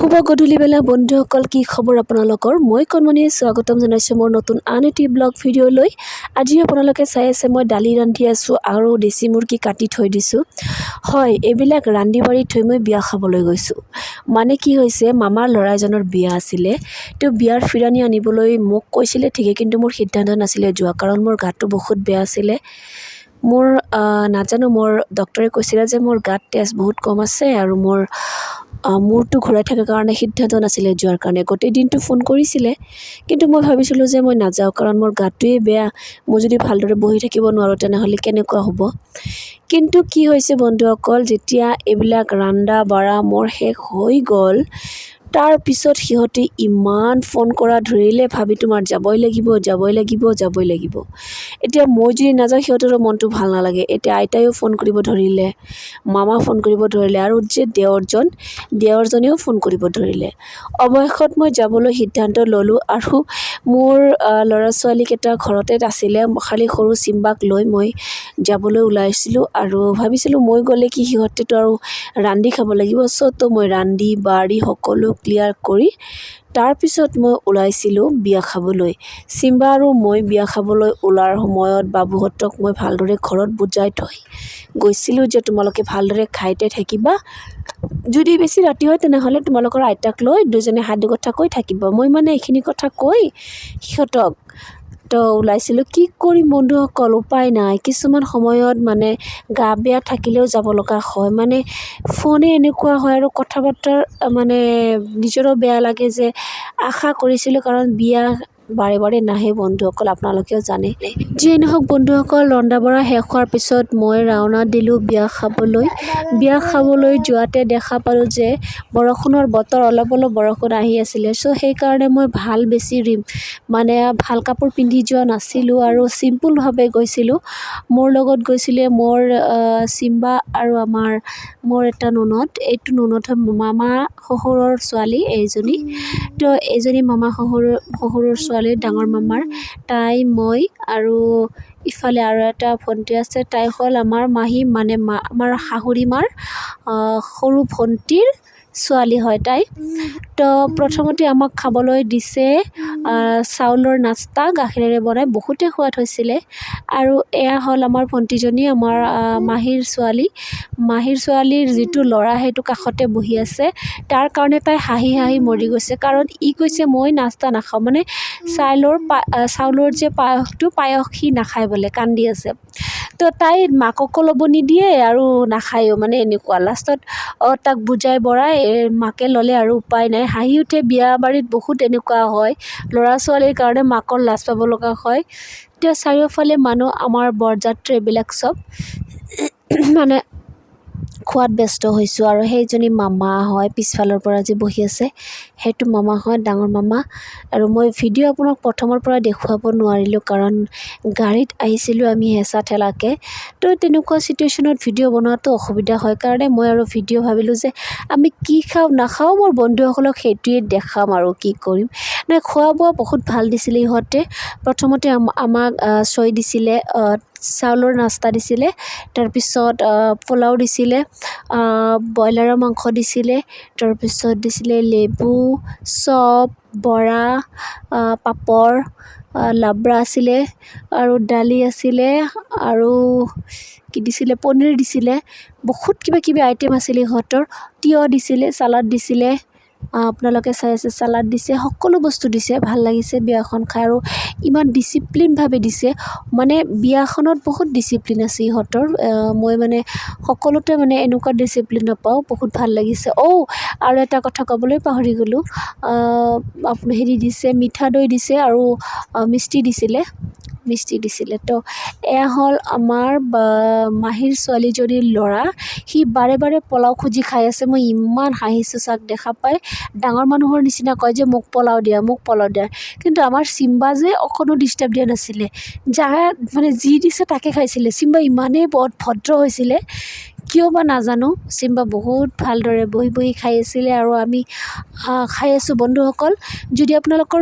শুভ গধূলি বেলা বন্ধুসকল, কি খবৰ আপোনালোকৰ? মই কণমণিয়ে স্বাগতম জনাইছোঁ মোৰ নতুন আন এটি ব্লগ ভিডিঅ'লৈ। আজি আপোনালোকে চাই আছে মই দালি ৰান্ধি আছোঁ আৰু দেশী মুৰ্গী কাটি থৈ দিছোঁ। হয়, এইবিলাক ৰান্ধি বাঢ়ি থৈ মই বিয়া খাবলৈ গৈছোঁ। মানে কি হৈছে, মামাৰ ল'ৰা এজনৰ বিয়া আছিলে। তেওঁ বিয়াৰ ফিৰানি আনিবলৈ মোক কৈছিলে ঠিকেই, কিন্তু মোৰ সিদ্ধান্ত নাছিলে যোৱা, কাৰণ মোৰ গাটো বহুত বেয়া আছিলে। মোৰ নাজানো, মোৰ ডক্টৰে কৈছিলে যে মোৰ গাত তেজ বহুত কম আছে আৰু মূৰটো ঘূৰাই থকাৰ কাৰণে সিদ্ধান্ত নাছিলে যোৱাৰ কাৰণে। গোটেই দিনটো ফোন কৰিছিলে, কিন্তু মই ভাবিছিলোঁ যে মই নাযাওঁ, কাৰণ মোৰ গাটোৱেই বেয়া। মই যদি ভালদৰে বহি থাকিব নোৱাৰোঁ তেনেহ'লে কেনেকুৱা হ'ব। কিন্তু কি হৈছে বন্ধুসকল, যেতিয়া এইবিলাক ৰান্ধা বাঢ়া মোৰ শেষ হৈ গ'ল, তাৰপিছত সিহঁতে ইমান ফোন কৰা ধৰিলে, ভাবি তোমাৰ যাবই লাগিব যাবই লাগিব যাবই লাগিব। এতিয়া মই যদি নাযাওঁ সিহঁতৰো মনটো ভাল নালাগে। এতিয়া আইতায়ো ফোন কৰিব ধৰিলে, মামা ফোন কৰিব ধৰিলে, আৰু যে দেৱৰজনেও ফোন কৰিব ধৰিলে। অৱশেষত মই যাবলৈ সিদ্ধান্ত ল'লোঁ, আৰু মোৰ ল'ৰা ছোৱালীকেইটা ঘৰতে আছিলে। খালি সৰু চিম্বাক লৈ মই যাবলৈ ওলাইছিলোঁ, আৰু ভাবিছিলোঁ মই গ'লে কি সিহঁতেতো আৰু ৰান্ধি খাব লাগিব। তো মই ৰান্ধি বাঢ়ি সকলো ক্লিয়াৰ কৰি তাৰপিছত মই ওলাইছিলোঁ বিয়া খাবলৈ। চিম্বা আৰু মই বিয়া খাবলৈ ওলাৰ সময়ত বাবুহঁতক মই ভালদৰে ঘৰত বুজাই থৈ গৈছিলোঁ যে তোমালোকে ভালদৰে খাইতে থাকিবা। যদি বেছি ৰাতি হয় তেনেহ'লে তোমালোকৰ আইতাক লৈ দুজনে সাধু কথা কৈ থাকিব। মই মানে এইখিনি কথা কৈ সিহঁতক ওলাইছিলোঁ। কি কৰিম বন্ধুসকল, উপায় নাই। কিছুমান সময়ত মানে গা বেয়া থাকিলেও যাব লগা হয়। মানে ফোনে এনেকুৱা হয়, আৰু কথা বতৰা মানে নিজৰো বেয়া লাগে যে আশা কৰিছিলোঁ, কাৰণ বিয়া বাৰে বাৰে নাহে বন্ধুসকল, আপোনালোকেও জানে। যিয়ে নহওক বন্ধুসকল, ৰন্ধা বঢ়া শেষ হোৱাৰ পিছত মই ৰাওনা দিলোঁ বিয়া খাবলৈ। বিয়া খাবলৈ যোৱাতে দেখা পালোঁ যে বৰষুণৰ বতৰ, অলপ অলপ বৰষুণ আহি আছিলে। সেইকাৰণে মই ভাল কাপোৰ পিন্ধি যোৱা নাছিলোঁ, আৰু চিম্পুলভাৱে গৈছিলোঁ। মোৰ লগত গৈছিলে মোৰ চিম্বা আৰু মোৰ এটা ননদ। এইটো ননদ হয় মামা শহুৰৰ ছোৱালী এইজনী। এইজনী মামা শহুৰৰ ছোৱালী, ডাঙৰ মামাৰ। তাই, মই, আৰু ইফালে আৰু এটা ভণ্টি আছে। তাই হ'ল আমাৰ মাহী, মানে আমাৰ শাশুড়ি মাৰ সৰু ভণ্টিৰ ছোৱালী হয় তাই। প্ৰথমতে আমাক খাবলৈ দিছে চাউলৰ নাস্তা, গাখীৰেৰে বনাই, বহুতেই সোৱাদ হৈছিলে। আৰু এয়া হ'ল আমাৰ ভণ্টিজনী, আমাৰ মাহীৰ ছোৱালীৰ যিটো ল'ৰা সেইটো কাষতে বহি আছে। তাৰ কাৰণে তাই হাঁহি হাঁহি মৰি গৈছে, কাৰণ ই কৈছে মই নাস্তা নাখাওঁ, মানে চাউলৰ যে পায়স সি নাখায় বোলে, কান্দি আছে। তাই মাককো ল'ব নিদিয়ে আৰু নাখায়ো, মানে এনেকুৱা। লাষ্টত তাক বুজাই বঢ়াই মাকে ল'লে, আৰু উপায় নাই। হাঁহি উঠে, বিয়া বাৰীত বহুত এনেকুৱা হয়, ল'ৰা ছোৱালীৰ কাৰণে মাকৰ লাজ পাব লগা হয়। চাৰিওফালে মানুহ, আমাৰ বৰযাত্ৰী, এইবিলাক চব মানে খোৱাত ব্যস্ত হৈছোঁ। আৰু সেইজনী মামা হয়, পিছফালৰ পৰা যে বহি আছে সেইটো মামা হয়, ডাঙৰ মামা। আৰু মই ভিডিঅ' আপোনাক প্ৰথমৰ পৰা দেখুৱাব নোৱাৰিলোঁ, কাৰণ গাড়ীত আহিছিলোঁ আমি হেঁচা ঠেলাকৈ। তেনেকুৱা চিটুৱেশ্যনত ভিডিঅ' বনোৱাটো অসুবিধা হয়, কাৰণে মই আৰু ভিডিঅ' ভাবিলোঁ যে আমি কি খাওঁ নাখাওঁ মোৰ বন্ধুসকলক সেইটোৱে দেখাম, আৰু কি কৰিম। খোৱা বোৱা বহুত ভাল দিছিলে ইহঁতে। প্ৰথমতে আমাক চৈ দিছিলে, চাউলৰ নাস্তা দিছিলে, তাৰপিছত পোলাও দিছিলে, ব্ৰইলাৰৰ মাংস দিছিলে, তাৰপিছত দিছিলে লেবু, চপ, বৰা, পাপৰ, লাবৰা আছিলে, আৰু দালি আছিলে, আৰু কি দিছিলে, পনীৰ দিছিলে, বহুত কিবা কিবি আইটেম আছিলে ইহঁতৰ। তিয়ঁহ দিছিলে, চালাড দিছিলে, আপোনালোকে চাই আছে, চালাড দিছে, সকলো বস্তু দিছে। ভাল লাগিছে বিয়াখন খাই, আৰু ইমান ডিচিপ্লিনভাৱে দিছে। মানে বিয়াখনত বহুত ডিচিপ্লিন আছে ইহঁতৰ। মই মানে সকলোতে মানে এনেকুৱা ডিচিপ্লিন নাপাওঁ, বহুত ভাল লাগিছে। আৰু এটা কথা ক'বলৈ পাহৰি গ'লোঁ, হেৰি দিছে, মিঠা দৈ দিছে, আৰু মিষ্টি দিছিলে। এয়া হ'ল আমাৰ মাহীৰ ছোৱালীজনীৰ ল'ৰা। সি বাৰে বাৰে পোলাও খুজি খাই আছে। মই ইমান হাঁহিছোঁ চাক দেখা পাই। ডাঙৰ মানুহৰ নিচিনা কয় যে মোক পোলাও দিয়া, মোক পোলাও দিয়া। কিন্তু আমাৰ চিম্বা যে অকণো ডিষ্টাৰ্ব দিয়া নাছিলে, মানে যি দিছে তাকে খাইছিলে। চিম্বা ইমানেই ভদ্ৰ হৈছিলে, কিয় বা নাজানো। চিম্বা বহুত ভালদৰে বহি বহি খাই আছিলে, আৰু আমি খাই আছোঁ বন্ধুসকল। যদি আপোনালোকৰ